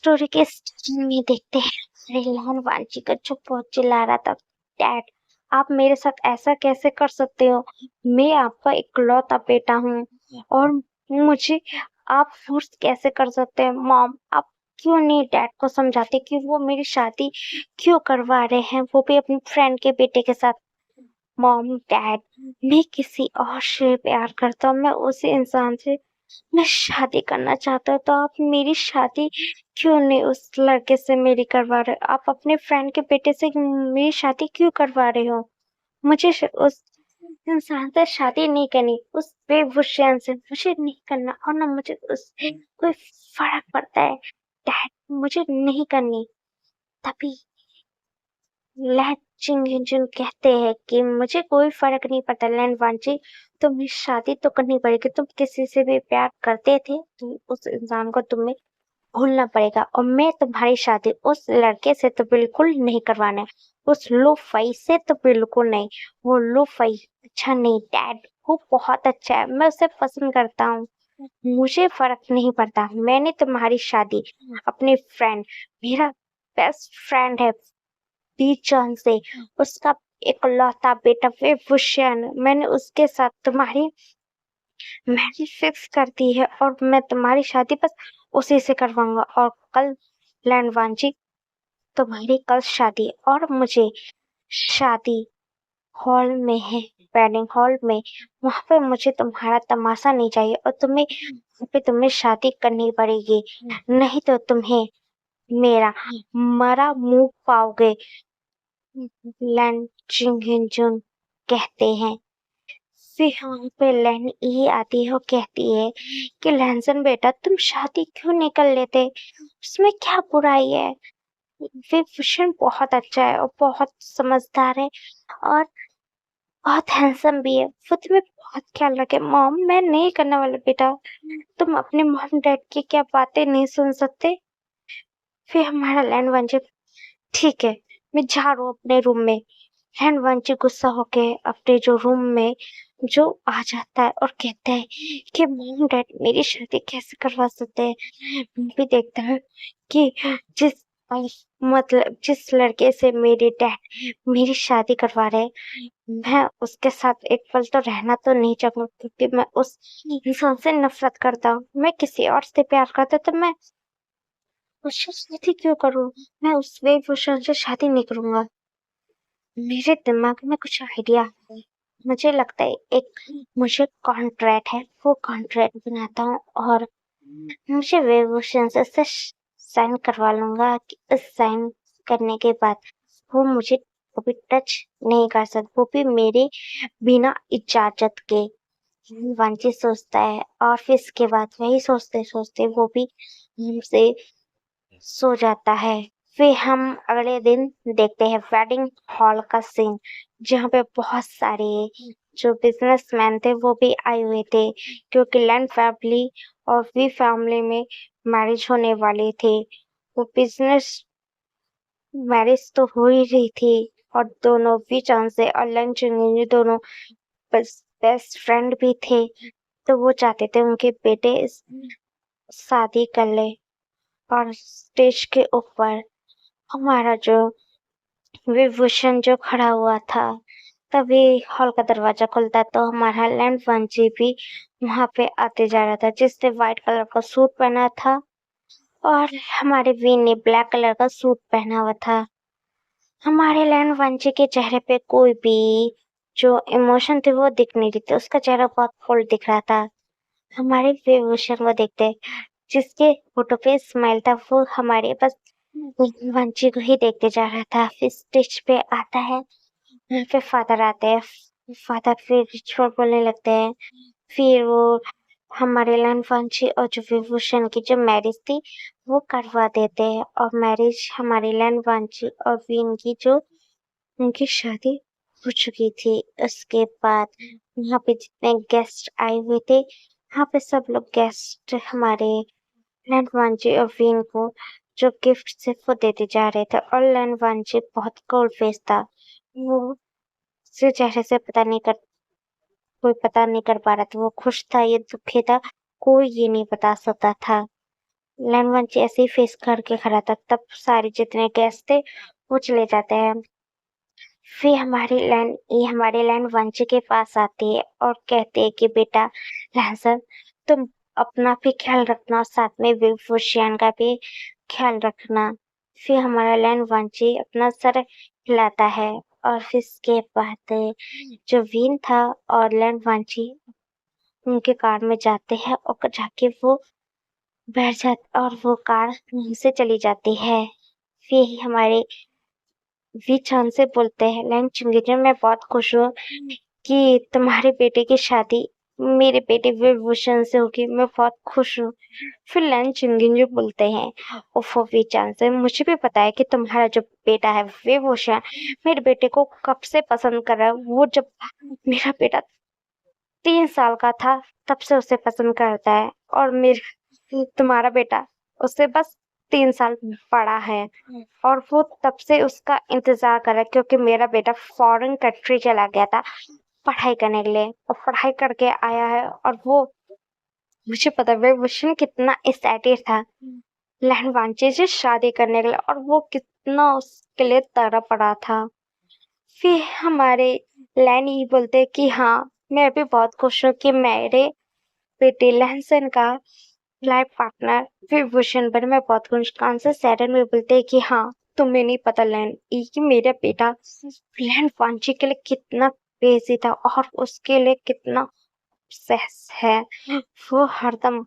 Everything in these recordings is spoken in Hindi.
स्टोरी के स्टार्टिंग में देखते हैं हमारे लहन वांची का जो बहुत चिल्ला रहा था, डैड आप मेरे साथ ऐसा कैसे कर सकते हो? मैं आपका इकलौता बेटा हूँ और मुझे आप फोर्स कैसे कर सकते हैं? मॉम आप क्यों नहीं डैड को समझाते कि वो मेरी शादी क्यों करवा रहे हैं, वो भी अपने फ्रेंड के बेटे के साथ? मॉम डैड मैं किसी और से प्यार करता हूँ, मैं उसी इंसान से मैं शादी करना चाहता हूँ, तो आप मेरी शादी क्यों नहीं उस लड़के से मेरी करवा रहे हो? आप अपने फ्रेंड के बेटे से मेरी शादी क्यों करवा रहे हो? मुझे उस इंसान से शादी नहीं करनी, उस बेवुशियन से मुझे नहीं करना और ना मुझे उससे कोई फर्क पड़ता है। डैड मुझे नहीं करनी। तभी लह चिंगेंजुन कहते हैं कि मुझे कोई फर्क नहीं पड़ता लैंड वांची, तुम्हें शादी तो करनी पड़ेगी। तुम किसी से भी प्यार करते थे तो उस इंसान को तुम्हें भूलना पड़ेगा और मैं तुम्हारी शादी उस लड़के से तो बिल्कुल नहीं करवाना है, उस लोफई से तो बिल्कुल नहीं। वो लोफई अच्छा नहीं डैड, वो बहुत अच्छा है, मैं उसे पसंद करता हूँ। मुझे फर्क नहीं पड़ता, मैंने तुम्हारी शादी अपने फ्रेंड, मेरा बेस्ट फ्रेंड है बीचन से, उसका इकलौता बेटा विभूषण, मैंने उसके साथ तुम्हारी मैरिज फिक्स कर दी है और मैं तुम्हारी शादी बस उसी से करवाऊंगा। और कल लैंडवांजी तुम्हारी कल शादी है और मुझे शादी हॉल में है, वेडिंग हॉल में, वहां पे मुझे तुम्हारा तमाशा नहीं चाहिए और वहाँ पे तुम्हें शादी करनी पड़ेगी, नहीं तो तुम्हें मेरा मरा मुंह पाओगे। लैन चिंगहिंजुन कहते हैं। फिर वहां पे लैन ये आती है और कहती है कि लैंसन बेटा तुम शादी क्यों नहीं कर लेते, उसमें क्या बुराई है? विभूषण बहुत अच्छा है और बहुत समझदार है और बहुत हैंडसम भी है, वो तुम्हें बहुत ख्याल रखे। मॉम मैं नहीं करने वाला बेटा, तुम अपने मॉम डैड की क्या बातें नहीं सुन सकते? फिर हमारा लैंड वंचित ठीक है, मैं जा रहा हूँ अपने रूम में। लैंड वंचित गुस्सा होके अपने जो रूम में जो आ जाता है और कहता है कि मॉम डैड मेरी शादी कैसे करवा सकते हैं? भी देखता है कि जिस मतलब जिस लड़के से मेरे डैड मेरी शादी करवा रहे हैं, मैं उसके साथ एक पल तो रहना तो नहीं चाहूंगा, क्योंकि मैं उस इंसान से नफरत करता हूँ। मैं किसी और से प्यार करता तो मैं उससे शादी क्यों करूँ? मैं उस वेशभूषण से शादी नहीं करूंगा। मेरे दिमाग में कुछ आइडिया है, मुझे लगता है एक मुझे कॉन्ट्रैक्ट है, वो कॉन्ट्रैक्ट बनाता हूँ और मुझे वेशभूषण से साइन करवा लूंगा कि इस साइन करने के बाद वो मुझे कभी टच नहीं कर सकता, वो भी मेरे बिना इजाजत के। वांछित सोचता है और फिर इसके बाद वही सोचते सोचते वो भी हमसे सो जाता है। फिर हम अगले दिन देखते हैं वेडिंग हॉल का सीन, जहाँ पे बहुत सारे जो बिजनेसमैन थे वो भी आए हुए थे, क्योंकि लैंड फैमिली और वी फैमिली में मैरिज होने वाले थे। वो बिजनेस मैरिज तो हो ही रही थी और दोनों वी चांस और लंच दोनों बेस्ट फ्रेंड भी थे, तो वो चाहते थे उनके बेटे शादी कर ले। और स्टेज के ऊपर हमारा जो विभूषण जो खड़ा हुआ था, तभी हॉल का दरवाजा खुलता तो हमारा लैंड वंची भी वहां पे आते जा रहा था, जिसने व्हाइट कलर का सूट पहना था और हमारे वी ने ब्लैक कलर का सूट पहना हुआ था। हमारे लैंड वंची के चेहरे पे कोई भी जो इमोशन थे वो दिख नहीं रही थी, उसका चेहरा बहुत फुल दिख रहा था। हमारे विभूषण को देखते जिसके फोटो पे स्माइल था वो हमारे बस वंची को ही देखते जा रहा था। फिर स्टेज पे आता है, वहाँ पे फादर आते हैं, फादर फिर रिचुअल बोलने लगते हैं। फिर वो हमारे लैंड वंशी और जो विभूषण की जो मैरिज थी वो करवा देते हैं और मैरिज हमारे लैंड वंशी और वीन की जो उनकी शादी हो चुकी थी। उसके बाद यहाँ पे जितने गेस्ट आए हुए थे, यहाँ पे सब लोग गेस्ट हमारे लैंडवांजी और वीन को जो गिफ्ट थे वो देते जा रहे थे और लैंडवांजी बहुत कोल्ड फेस था। वो उसके चेहरे से कोई पता नहीं कर पा रहा था वो खुश था या दुखी था, कोई ये नहीं बता सकता था। लैनवांची ऐसे ही फेस करके खड़ा था। तब सारे जितने गेस्ट थे वो चले जाते हैं। फिर हमारे लैनवांची के पास आती है और कहते हैं कि बेटा लहसन, तुम अपना भी ख्याल रखना और साथ में विभूषण का भी ख्याल रखना। फिर हमारा लैनवांची अपना सर हिलाता है और फिर इसके बाद जो वीन था और लैनवांची उनके कार में जाते हैं और जाके वो बैठ जाते और वो कार वहीं से चली जाती है। फिर हमारे वी चांद से बोलते हैं, लैन चुंगी मैं बहुत खुश हूँ कि तुम्हारे बेटे की शादी मेरे बेटे विभूषण से होगी। मैं बहुत खुश हूँ। फिर लैन चुंगी बोलते हैं, ओफो वी चांद से, मुझे भी पता है कि तुम्हारा जो बेटा है विभूषण मेरे बेटे को कब से पसंद कर रहा है। वो जब मेरा बेटा 3 साल का था तब से उसे पसंद करता है और मेरे तुम्हारा बेटा उससे बस 3 साल बड़ा है और वो तब से उसका इंतजार कर रहा है क्योंकि मेरा बेटा फॉरेन कंट्री चला गया था पढ़ाई करने के लिए और पढ़ाई करके आया है और वो मुझे पता है विभूषण कितना एक्साइटेड था लहनवांची से शादी करने के लिए और वो कितना उसके लिए तड़प रहा था। फिर हमारे लैनी बोलते कि हाँ, मैं भी बहुत खुश हूँ कि मेरे बेटे लहसन का लाइफ पार्टनर विभूषण बने। मैं बहुत खुश। कांसा सैरन में बोलते कि हाँ, तुम्हें नहीं पता लैन कि मेरा बेटा लैन वांची के लिए कितना क्रेजी था और उसके लिए कितना obsess है। वो हरदम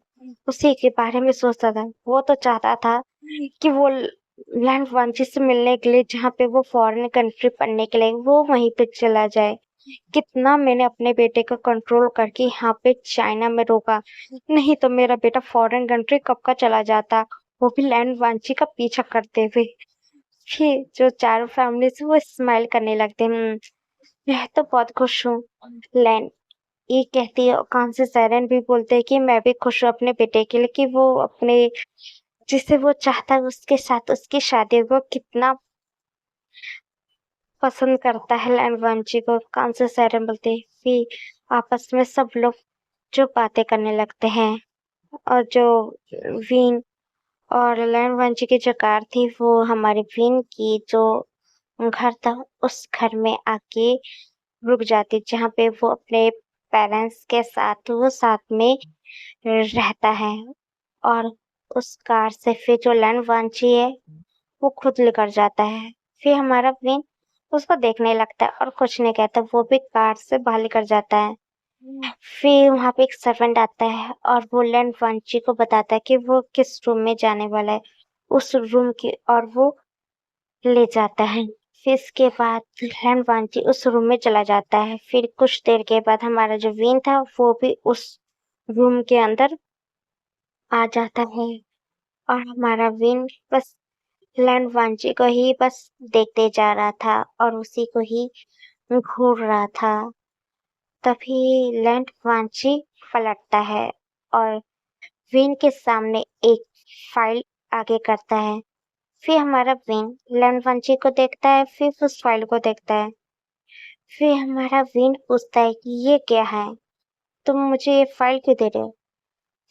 उसी के बारे में सोचता था। वो तो चाहता था कि वो लैंड वांची से मिलने के लिए जहाँ पे वो फॉरेन कंट्री पढ़ने के लिए वो वहीं पे चला जाए। कितना मैंने अपने बेटे को कंट्रोल करके यहाँ पे चाइना में रोका, नहीं तो मेरा बेटा फॉरेन कंट्री कब का चला जाता, वो भी लैंड वांची का पीछा करते हुए। फिर जो चारों फैमिली से वो स्माइल करने लगते हैं। मैं तो बहुत खुश हूँ। लैंड ये कहती है, कान से सैरन भी बोलते हैं कि मैं भी खुश हूँ अपने बेटे के लिए कि वो अपने जिसे वो चाहता है उसके साथ उसकी शादी वो कितना पसंद करता है लैनवांची को। कान से सैरन बोलते हैं। फिर आपस में सब लोग जो बातें करने लगते हैं और जो वीन और लैनवांची की जो कार थी वो हमारे वीन की जो घर था उस घर में आके रुक जाती जहाँ पे वो अपने पेरेंट्स के साथ वो साथ में रहता है और उस कार से फिर जो लैनवांची है वो खुद निकल जाता है। फिर हमारा विन उसको देखने लगता है और कुछ नहीं कहता, वो भी कार से बाहर निकल जाता है। फिर वहाँ पे एक सर्वेंट आता है और वो लैनवांची को बताता है कि वो किस रूम में जाने वाला है उस रूम की और वो ले जाता है। फिर इसके बाद लैनवांची उस रूम में चला जाता है। फिर कुछ देर के बाद हमारा जो विन था वो भी उस रूम के अंदर आ जाता है और हमारा विन बस लैनवांची को ही बस देखते जा रहा था और उसी को ही घूर रहा था। तभी लैनवांची पलटता है और विन के सामने एक फाइल आगे करता है। फिर हमारा विन लैनवांची को देखता है, फिर उस फाइल को देखता है। फिर हमारा विन पूछता है कि ये क्या है, तुम मुझे ये फाइल क्यों दे रहे हो।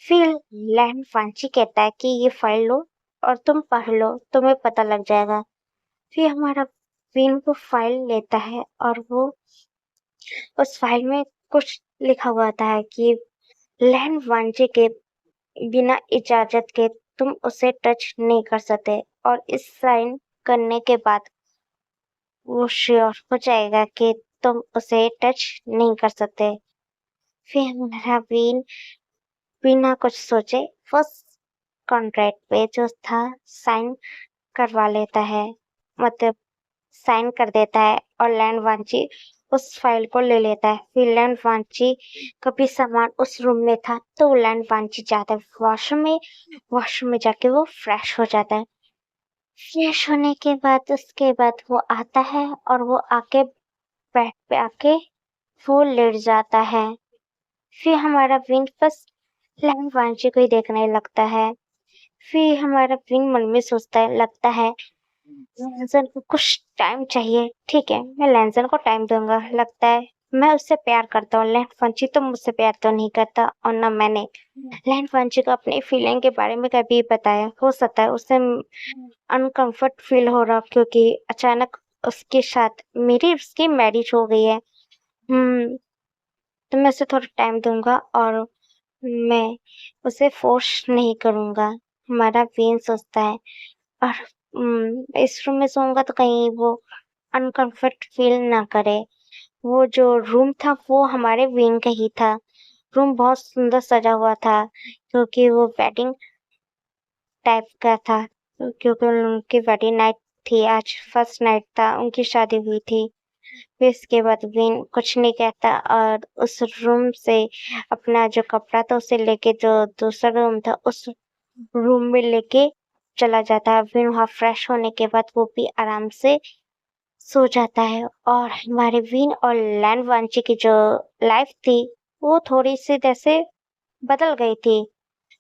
फिर लैनवांची कहता है कि ये फाइल लो और तुम पढ़ लो, तुम्हें पता लग जाएगा। फिर हमारा विन वो फाइल लेता है और वो उस फाइल में कुछ लिखा हुआ था है कि लैनवांची के बिना इजाजत के तुम उसे टच नहीं कर सकते और इस साइन करने के बाद वो श्योर हो जाएगा कि तुम उसे टच नहीं कर सकते। फिर हमारा विन बिना कुछ सोचे फर्स्ट कॉन्ट्रैक्ट पे जो था साइन करवा लेता है, मतलब साइन कर देता है और लैनवांची उस फाइल को ले लेता है। फिर लैनवांची का भी सामान उस रूम में था तो लैनवांची जाता है वॉशरूम में जाके वो फ्रेश हो जाता है। फ्रेश होने के बाद उसके बाद वो आता है और वो आके बेड पे आके वो लेट जाता है। फिर हमारा विन बस लैनवांची को ही देखने लगता है। फिर हमारा विन मन में सोचता है, लगता है लैंसन को कुछ टाइम चाहिए। ठीक है, मैं लैंसन को टाइम दूंगा। लगता है मैं उससे प्यार करता हूँ, लैंड फंची तो मुझसे प्यार तो नहीं करता और ना मैंने लैंड फंची को अपनी फीलिंग के बारे में कभी बताया। हो सकता है उसे अनकंफर्ट फील हो रहा क्योंकि अचानक उसके साथ मेरी उसकी मैरिज हो गई है। तो मैं उसे थोड़ा टाइम दूंगा और मैं उसे फोर्स नहीं करूंगा। हमारा वेन सोचता है और इस रूम में सोऊंगा तो कहीं वो अनकंफर्ट फील ना करे। वो जो रूम था वो हमारे वेन का ही था। रूम बहुत सुंदर सजा हुआ था क्योंकि वो वेडिंग टाइप का था, क्योंकि उनकी वेडिंग नाइट थी, आज फर्स्ट नाइट था, उनकी शादी हुई थी। फिर इसके बाद विन कुछ नहीं कहता और उस रूम से अपना जो कपड़ा था उसे लेके जो दूसरा रूम था उस रूम में लेके चला जाता है। फिर वहाँ फ्रेश होने के बाद वो भी आराम से सो जाता है और हमारे विन और लैंड वांची की जो लाइफ थी वो थोड़ी सी जैसे बदल गई थी।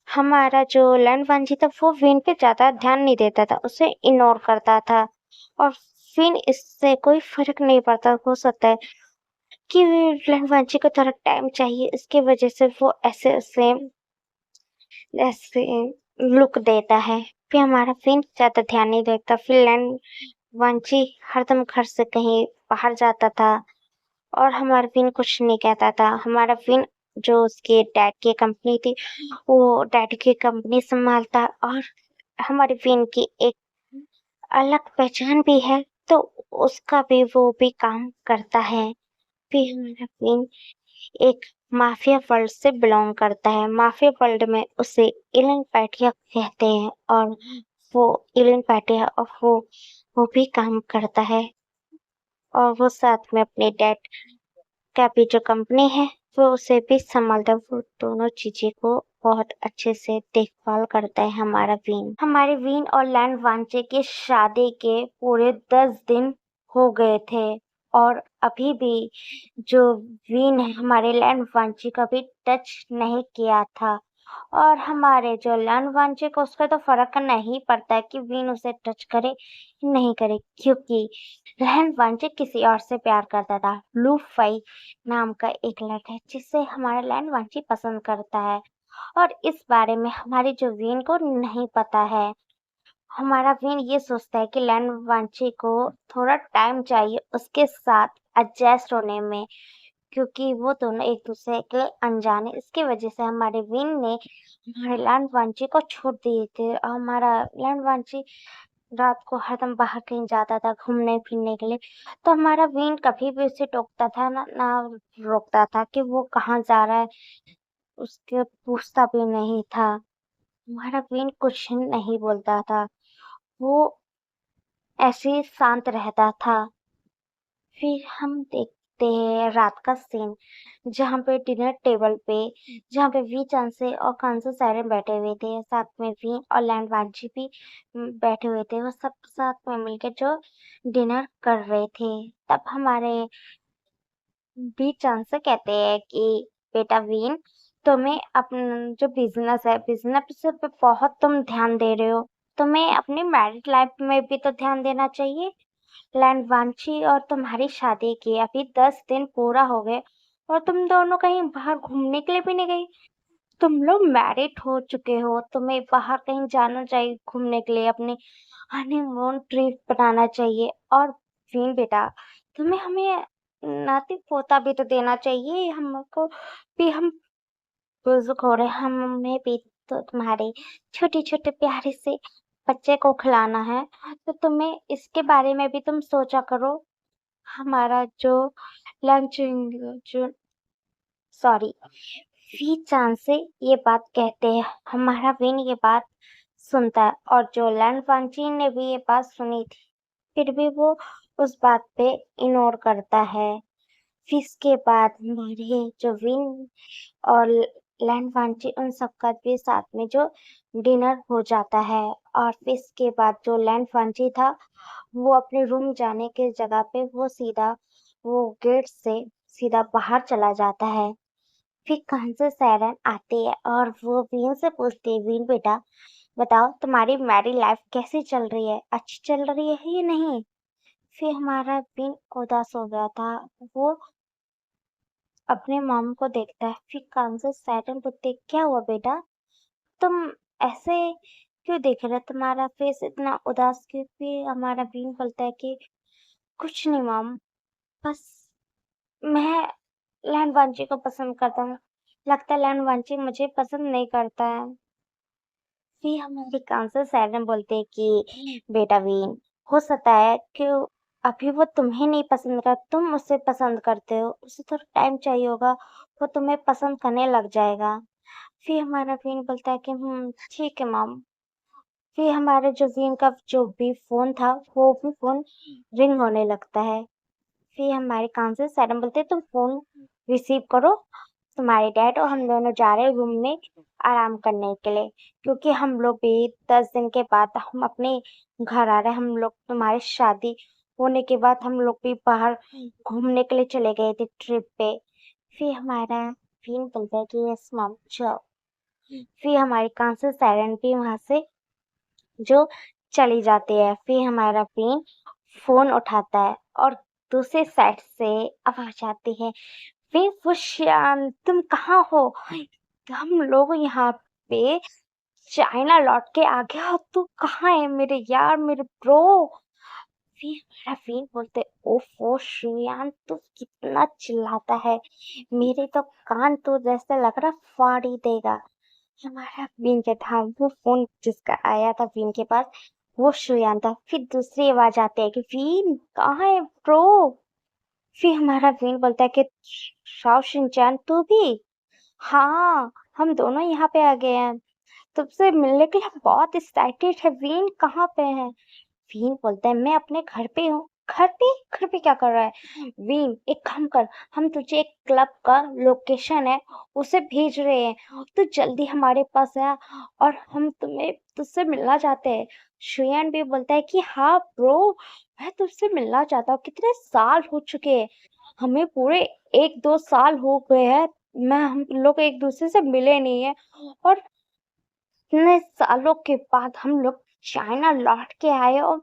हमारा जो लैंड वांची था वो विन पे ज्यादा ध्यान नहीं देता था, उसे इग्नोर करता था और फिर इससे कोई फर्क नहीं पड़ता। हो सकता है कि लैंड वांची को थोड़ा टाइम चाहिए, इसकी वजह से वो ऐसे ऐसे लुक देता है। फिर हमारा फिन ज्यादा ध्यान नहीं देता। फिर लैंड वांची हरदम घर से कहीं बाहर जाता था और हमारा फिन कुछ नहीं कहता था। हमारा फिन जो उसके डैड की कंपनी थी वो डैड की कंपनी संभालता और हमारे फिन की एक अलग पहचान भी है, तो उसका भी वो भी काम करता है। फिर हमारा फिन एक माफिया वर्ल्ड से बिलोंग करता है। माफिया वर्ल्ड में उसे इलन पैटिया कहते हैं और वो इलन पैटिया और वो भी काम करता है और वो साथ में अपने डैड का भी जो कंपनी है वो उसे भी संभालता है। वो दोनों चीजें को बहुत अच्छे से देखभाल करता है हमारा वीन। हमारे वीन और लैंड वांचे की शादी के पूरे 10 दिन हो गए थे और अभी भी जो वीन है हमारे लैंड वांची का भी टच नहीं किया था और हमारे जो लैंड वांचे को उसका तो फर्क नहीं पड़ता है कि वीन उसे टच करे नहीं करे, क्योंकि लैंड वांचे किसी और से प्यार करता था। लूफाई नाम का एक लड़का है जिसे हमारा लैंड वांची पसंद करता है और इस बारे में हमारी जो वीन को नहीं पता है। हमारा वीन ये सोचता है कि लैंड वांची को थोड़ा टाइम चाहिए उसके साथ एडजस्ट होने में, क्योंकि वो दोनों एक दूसरे के अनजान है। इसकी वजह से हमारे विन ने हमारे लैंड वांची को छोड़ दिए थे और हमारा लैंड वांची रात को हरदम बाहर कहीं जाता था घूमने फिरने के लिए, तो हमारा विन कभी भी उसे टोकता था ना रोकता था कि वो कहाँ जा रहा है, उसके पूछता भी नहीं था। हमारा विन कुछ नहीं बोलता था, वो ऐसे ही शांत रहता था। फिर हम देखते हैं रात का सीन जहाँ पे डिनर टेबल पे, जहाँ पे वी चांसे और कांसे सारे बैठे हुए थे, साथ में वी और लैंड वांची भी बैठे हुए थे। वो सब साथ में मिलकर जो डिनर कर रहे थे, तब हमारे वी चांसे कहते हैं कि बेटा वीन, तुम्हें अपना जो बिजनेस है बिजनेस पे बहुत तुम ध्यान दे रहे हो, तुम्हें अपनी मैरिड लाइफ में भी तो ध्यान देना चाहिए। लैंड वांची और तुम्हारी शादी के अभी 10 दिन पूरा हो गए और तुम दोनों कहीं बाहर घूमने के लिए भी नहीं गई। तुम लोग मैरिड हो चुके हो, तुम्हें बाहर कहीं जाना चाहिए घूमने के लिए, अपने हनीमून ट्रिप बनाना चाहिए। और फिर बेटा, तुम्हें हमें नाती पोता भी तो देना चाहिए, हमको भी हम बुजुर्ग हो रहे, हमें भी तो तुम्हारे छोटे छोटे प्यारे से बच्चे को खिलाना है, तो तुम्हें इसके बारे में भी तुम सोचा करो। हमारा जो लंच जो सॉरी वी चांद से ये बात कहते हैं, हमारा विन ये बात सुनता है और जो लैंड वांची ने भी ये बात सुनी थी, फिर भी वो उस बात पे इग्नोर करता है। फिर इसके बाद हमारे जो विन और लैंड वांची उन सबका भी साथ में जो डिनर हो जाता है और फिर इसके बाद जो लैंड वांची था वो अपने रूम जाने के जगह पे वो गेट से सीधा बाहर चला जाता है। फिर कहाँ से सायरन आती है और वो वीन से पूछती है, वीन बेटा बताओ तुम्हारी मैरिड लाइफ कैसी चल रही है, अच्छी चल रही है या नहीं। फिर हमारा वीन उदास हो गया था। वो अपने मॉम को देखता है, फिर कान से सैटर्न पूछते क्या हुआ बेटा, तुम ऐसे क्यों देख रहे हो, तुम्हारा फेस इतना उदास क्यों। फिर हमारा बीन बोलता है कि कुछ नहीं मॉम, बस मैं लैंड वांची को पसंद करता हूँ, लगता है लैंड वांची मुझे पसंद नहीं करता है। फिर हमारे काउंसलर सैरन बोलते हैं कि बेटा वीन, हो सकता है कि अभी वो तुम्हें नहीं पसंद कर, तुम उसे पसंद करते हो, उसे थोड़ा टाइम चाहिए होगा, वो तुम्हें पसंद करने लग जाएगा। फिर हमारा वीन बोलता है कि ठीक है मॉम। फिर हमारे जो वीन का जो भी फोन था वो भी फोन रिंग होने लगता है। फिर हमारे काउंसलर सैरन बोलते हैं तुम फोन रिसीव करो, तुम्हारे डैड और हम दोनों जा रहे हैं रूम में आराम करने के लिए, क्योंकि हम लोग भी 10 दिन के बाद हम अपने घर आ रहे हैं। हम लोग तुम्हारी शादी होने के बाद हम लोग भी बाहर घूमने के लिए चले गए थे ट्रिप पे। फिर हमारा फिर बोलता है कि यस मॉम चलो। फिर हमारी कांसर सायरन भी वहां से जो चली जाती है। फिर हमारा फिर फोन उठाता है और दूसरे साइड से आवाज आती है, वे फुशियान तुम कहाँ हो, हम लोग यहाँ पे चाइना लौट के आ गया हो, तू कहाँ है मेरे यार, मेरे ब्रो। फिर मेरा फिर बोलते ओफो श्रेयान तू कितना चिल्लाता है, मेरे तो कान तो जैसे लग रहा फाड़ ही देगा। हमारा बीन के था वो फोन जिसका आया था बीन के पास, वो श्रेयान था। फिर दूसरी आवाज आती है कि बीन कहाँ है ब्रो। फिर हमारा वीन बोलता है कि शाओ शिनचैन तू भी। हाँ हम दोनों यहाँ पे आ गए हैं, तुमसे मिलने के लिए हम बहुत एक्साइटेड है। वीन कहाँ पे है। वीन बोलता है मैं अपने घर पे हूँ। घर पे, घर पे क्या कर रहा है। वीन एक काम कर, हम तुझे एक क्लब का लोकेशन है उसे भेज रहे हैं, तू जल्दी हमारे पास आ और हम तुम्हें तुझसे मिलना चाहते हैं। श्रेयन भी बोलता है कि हाँ ब्रो, मैं तुझसे मिलना चाहता हूँ, कितने साल हो चुके हैं, हमें पूरे 1-2 साल हो गए हैं, मैं हम लोग एक दूसरे से मिले नहीं है, और इतने सालों के बाद हम लोग चाइना लौट के आए और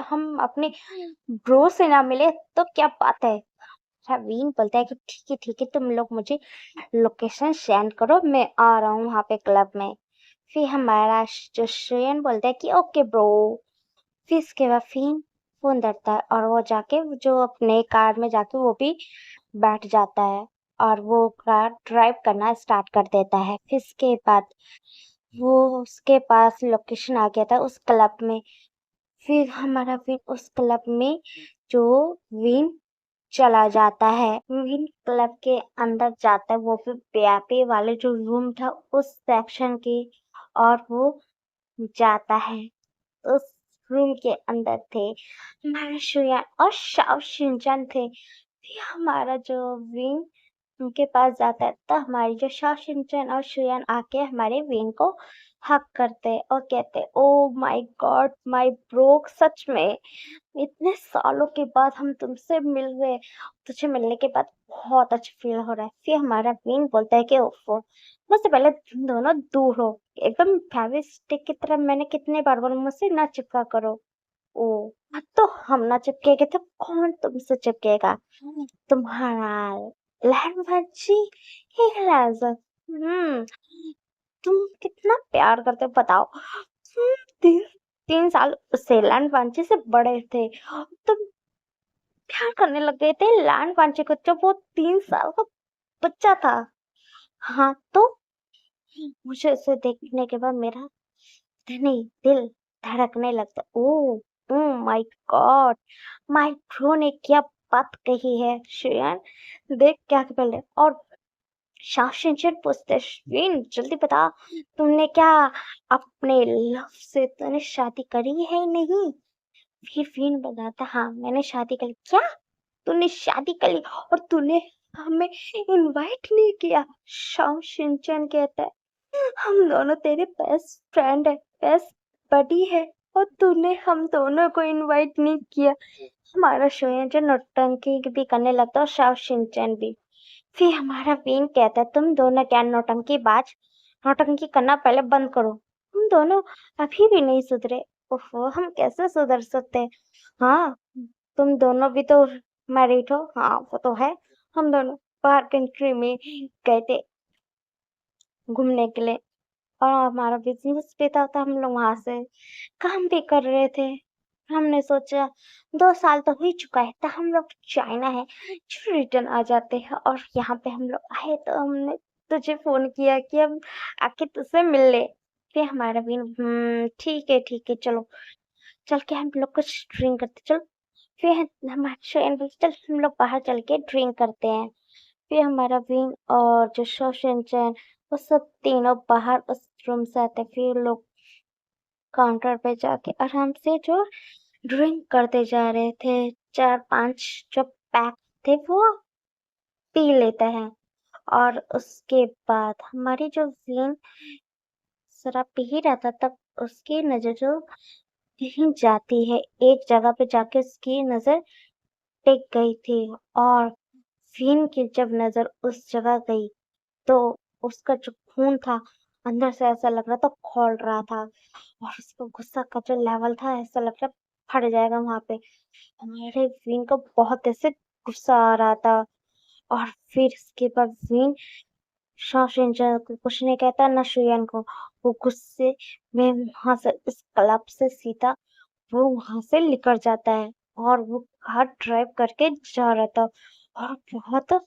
हम अपने ब्रो से ना मिले तो क्या बात है। रवीन बोलता है कि ठीक है तुम लोग मुझे लोकेशन सेंड करो, मैं आ रहा हूँ वहाँ पे क्लब में। फिर हमारा जो श्रेयन बोलता है कि ओके ब्रो। फिर इसके बाद फिर फोन धरता है और वो जाके जो अपने कार में जाके वो भी बैठ जाता है और वो कार ड्राइव करना स्टार्ट कर देता है। फिर इसके बाद वो उसके पास लोकेशन आ गया था उस क्लब में। फिर हमारा विन उस क्लब में जो विन चला जाता है, विन क्लब के अंदर जाता है, वो फिर वीआईपी वाले जो रूम था उस सेक्शन के, और वो जाता है उस रूम के अंदर थे हमारा शुयान और शाओ शिनचैन थे। फिर हमारा जो विंग उनके पास जाता है तो हमारी जो शाओ शिनचैन और शुयान आके हमारे विंग को हक करते और कहते oh my God my bro, सच में इतने सालों के बाद हम तुमसे मिल रहे, तुझे मिलने के बाद बहुत अच्छा फील हो रहा है। फिर हमारा विंग बोलता है कि ओफो, मुझसे पहले तुम दोनों दूर हो, एकदम फेविक स्टिक की तरह मैंने कितने बार बोला मुझसे ना चिपका करो। ओ अब तो हम ना चिपकेंगे तो कौन तुमसे चिपकेगा, तुम्हारा लहरबाजी ही लाजत। हम्म तुम कितना प्यार करते हो बताओ। तुम 3 साल उससे लैंड वांचे से बड़े थे, तुम प्यार करने लग गए थे लैंड वांचे को जब वो 3 साल का बच्चा था। हाँ तो मुझे उसे देखने के बाद मेरा नहीं दिल धड़कने लगता। Oh oh my God, my bro ने क्या बात कही है श्रेयन, देख क्या बोले। और शाओ पूछते श्रेयन जल्दी बता, तुमने क्या अपने लव से तूने शादी करी है नहीं। फिर फिन बताता हाँ मैंने शादी कर ली। क्या, तूने शादी कर ली और तूने हमें इनवाइट नहीं किया। शाओ शिनचैन कहता है हम दोनों तेरे बेस्ट फ्रेंड है, बेस्ट बडी है, और तूने हम दोनों को इनवाइट नहीं किया। हमारा शोयन जो नौटंकी भी करने लगता है और शाओ शिनचैन भी। फिर हमारा बीन कहता है तुम दोनों क्या नौटंकी बाज, नौटंकी करना पहले बंद करो, तुम दोनों अभी भी नहीं सुधरे। ओहो हम कैसे सुधर सकते हैं। हाँ तुम दोनों भी तो मैरिड हो, हाँ वो तो है, हम दोनों बाहर कंट्री में गए थे घूमने के लिए और हमारा बिज़नेस भी था तो हम लोग वहाँ से काम भी कर रहे थे। हमने सोचा 2 साल तो हो ही चुका है तो हम लोग चाइना है, चलो रिटर्न आ जाते हैं और यहाँ पे हम लोग आए तो हमने तुझे फ़ोन किया कि हम आके तुझसे मिल लें। फिर हमारा भी ठीक है चलो, चल के हम लोग कुछ ड्रिंक करते चलो। फिर हमारे फ्रेंड बोली चल हम लोग बाहर चल के ड्रिंक करते हैं। फिर हमारा विंग और जो शोशिनचैन वो सब तीनों बाहर उस रूम से आते फिर लोग काउंटर पे जाके आराम से जो ड्रिंक करते जा रहे थे 4-5 जो पैक थे वो पी लेते हैं और उसके बाद हमारी जो विंग शराब पी ही रहा था तब उसकी नजर जो कहीं जाती है एक जगह पे जाके उसकी नजर टिक गई थी और फिन की जब नजर उस जगह गई तो उसका जो खून था अंदर से ऐसा लग रहा था खौल रहा था और उसको गुस्सा का जो लेवल था ऐसा लग रहा फट जाएगा वहां पे। हमारे विन को बहुत ऐसे गुस्सा आ रहा था और फिर इसके बाद विन शॉशेंजर को कुछ नहीं कहता न शुयन को। वो गुस्से में वहां से इस क्लब से सीधा वो वहां से निकल जाता है और वो कार ड्राइव करके जा रहा था और बहुत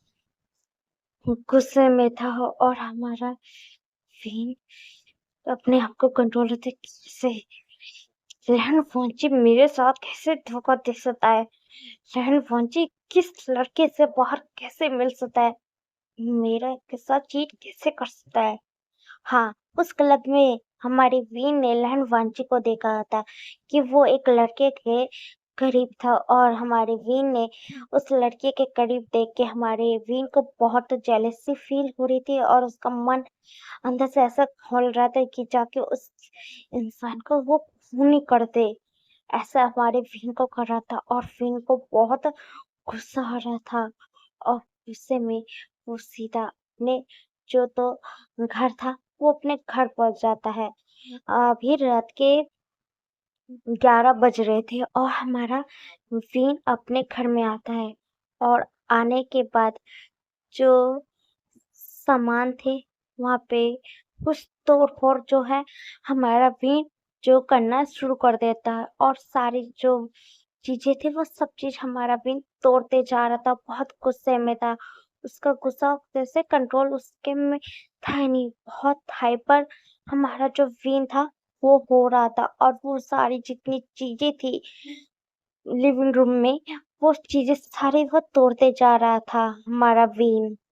गुस्से में था और हमारा विन अपने आप को कंट्रोल रखते कैसे रेहन फोंची मेरे साथ कैसे धोखा दे सकता है। रेहन फोंची किस लड़के से बाहर कैसे मिल सकता है, मेरा के साथ चीट कैसे कर सकता है। हाँ, उस क्लब में हमारी वीन ने लहन वांची को देखा था कि वो एक लड़के के करीब था और हमारे वीन ने उस लड़के के करीब देख के हमारे वीन को बहुत जेलसी फील हो रही थी और उसका मन अंदर से ऐसा खोल रहा था कि जाके उस इंसान को वो खून ही कर दे। ऐसा हमारे वीन को कर रहा था और वीन को बहुत गुस्सा आ रहा था और गुस्से में वो सीधा अपने जो तो घर था वो अपने घर पहुंच जाता है। अभी रात के 11 बज रहे थे और हमारा वीन अपने घर में आता है और आने के बाद जो सामान थे वहाँ पे कुछ तोड़-फोड़ जो है हमारा वीन जो करना शुरू कर देता है और सारी जो चीजें थी वो सब चीज हमारा वीन तोड़ते जा रहा था बहुत गुस्से में था। उसका गुस्सा जैसे कंट्रोल उसके में था ही नहीं बहुत हाइपर हमारा जो वीन था वो हो रहा था और वो सारी जितनी चीजें थी लिविंग रूम में वो चीजें सारी वो तोड़ते जा रहा था हमारा वीन।